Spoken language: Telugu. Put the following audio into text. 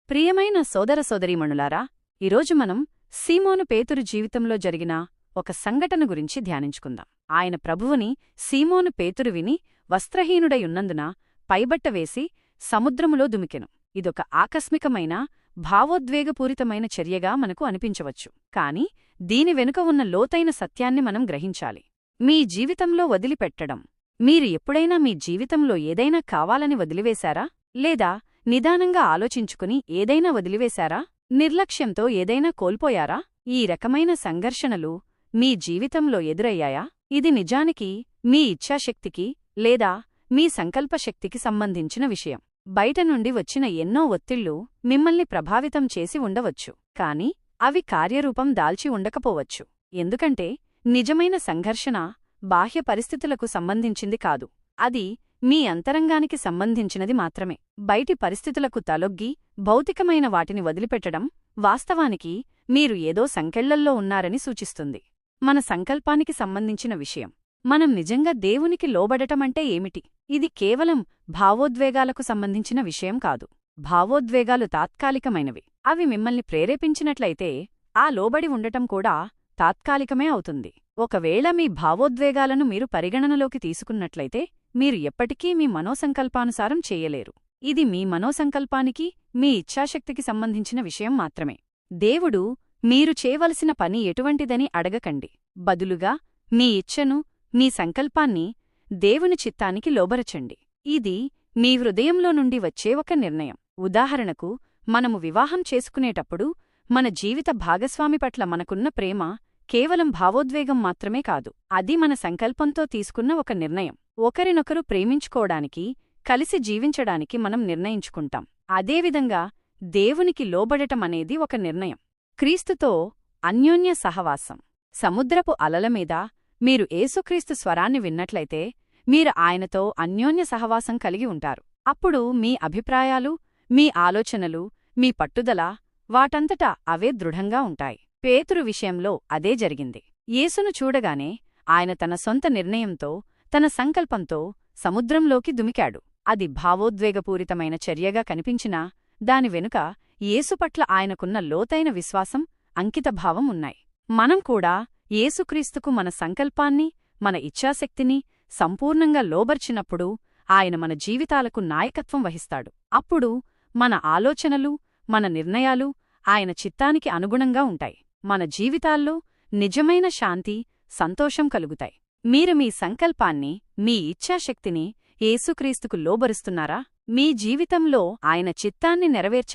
ప్రియమైన సోదర సోదరీమణులారా, ఈరోజు మనం సీమోను పేతురు జీవితంలో జరిగిన ఒక సంఘటన గురించి ధ్యానించుకుందాం. ఆయన ప్రభువుని సీమోను పేతురు విని వస్త్రహీనుడయున్నందున పైబట్ట వేసి సముద్రములో దుమికెను. ఇదొక ఆకస్మికమైన భావోద్వేగపూరితమైన చర్యగా మనకు అనిపించవచ్చు. కాని దీని వెనుక ఉన్న లోతైన సత్యాన్ని మనం గ్రహించాలి. మీ జీవితంలో వదిలిపెట్టడం. మీరు ఎప్పుడైనా మీ జీవితంలో ఏదైనా కావాలని వదిలివేశారా? లేదా నిదానంగా ఆలోచించుకుని ఏదైనా వదిలివేశారా? నిర్లక్ష్యంతో ఏదైనా కోల్పోయారా? ఈ రకమైన సంఘర్షణలు మీ జీవితంలో ఎదురయ్యాయా? ఇది నిజానికి మీ ఇచ్ఛాశక్తికి లేదా మీ సంకల్పశక్తికి సంబంధించిన విషయం. బయట నుండి వచ్చిన ఎన్నో ఒత్తిళ్లు మిమ్మల్ని ప్రభావితం చేసి ఉండవచ్చు, కాని అవి కార్యరూపం దాల్చి ఉండకపోవచ్చు. ఎందుకంటే నిజమైన సంఘర్షణ బాహ్య పరిస్థితులకు సంబంధించింది కాదు, అది మీ అంతరంగానికి సంబంధించినది మాత్రమే. బయటి పరిస్థితులకు తలొగ్గి భౌతికమైన వాటిని వదిలిపెట్టడం వాస్తవానికి మీరు ఏదో సంకెళ్లల్లో ఉన్నారని సూచిస్తుంది. మన సంకల్పానికి సంబంధించిన విషయం. మనం నిజంగా దేవునికి లోబడటమంటే ఏమిటి? ఇది కేవలం భావోద్వేగాలకు సంబంధించిన విషయం కాదు. భావోద్వేగాలు తాత్కాలికమైనవి. అవి మిమ్మల్ని ప్రేరేపించినట్లయితే ఆ లోబడి ఉండటం కూడా తాత్కాలికమే అవుతుంది. ఒకవేళ మీ భావోద్వేగాలను మీరు పరిగణనలోకి తీసుకున్నట్లయితే మీరు ఎప్పటికీ మీ మనోసంకల్పానుసారం చేయలేరు. ఇది మీ మనోసంకల్పానికి, మీ ఇచ్ఛాశక్తికి సంబంధించిన విషయం మాత్రమే. దేవుడు మీరు చేయవలసిన పని ఎటువంటిదని అడగకండి. బదులుగా మీ ఇచ్ఛను, మీ సంకల్పాన్ని దేవుని చిత్తానికి లోబరచండి. ఇది మీ హృదయంలో నుండి వచ్చే ఒక నిర్ణయం. ఉదాహరణకు, మనము వివాహం చేసుకునేటప్పుడు మన జీవిత భాగస్వామి పట్ల మనకున్న ప్రేమ కేవలం భావోద్వేగం మాత్రమే కాదు, అది మన సంకల్పంతో తీసుకున్న ఒక నిర్ణయం. ఒకరినొకరు ప్రేమించుకోవడానికి, కలిసి జీవించడానికి మనం నిర్ణయించుకుంటాం. అదేవిధంగా దేవునికి లోబడటమనేది ఒక నిర్ణయం. క్రీస్తుతో అన్యోన్య సహవాసం. సముద్రపు అలలమీద మీరు యేసుక్రీస్తు స్వరాన్ని విన్నట్లయితే మీరు ఆయనతో అన్యోన్య సహవాసం కలిగి ఉంటారు. అప్పుడు మీ అభిప్రాయాలు, మీ ఆలోచనలు, మీ పట్టుదల వాటంతటా అవే దృఢంగా ఉంటాయి. పేతురు విషయంలో అదే జరిగింది. యేసును చూడగానే ఆయన తన సొంత నిర్ణయంతో, తన సంకల్పంతో సముద్రంలోకి దుమికాడు. అది భావోద్వేగపూరితమైన చర్యగా కనిపించినా దాని వెనుక యేసుపట్ల ఆయనకున్న లోతైన విశ్వాసం, అంకితభావం ఉన్నాయి. మనం కూడా యేసుక్రీస్తుకు మన సంకల్పాన్ని, మన ఇచ్ఛాశక్తిని సంపూర్ణంగా లోబర్చినప్పుడు ఆయన మన జీవితాలకు నాయకత్వం వహిస్తాడు. అప్పుడు మన ఆలోచనలు, మన నిర్ణయాలు ఆయన చిత్తానికి అనుగుణంగా ఉంటాయి. మన జీవితాల్లో నిజమైన శాంతి, సంతోషం కలుగుతాయి. మీరు మీ సంకల్పాన్ని, మీ ఇచ్ఛాశక్తిని యేసుక్రీస్తుకు లోబరుస్తున్నారా? మీ జీవితంలో ఆయన చిత్తాన్ని నెరవేర్చ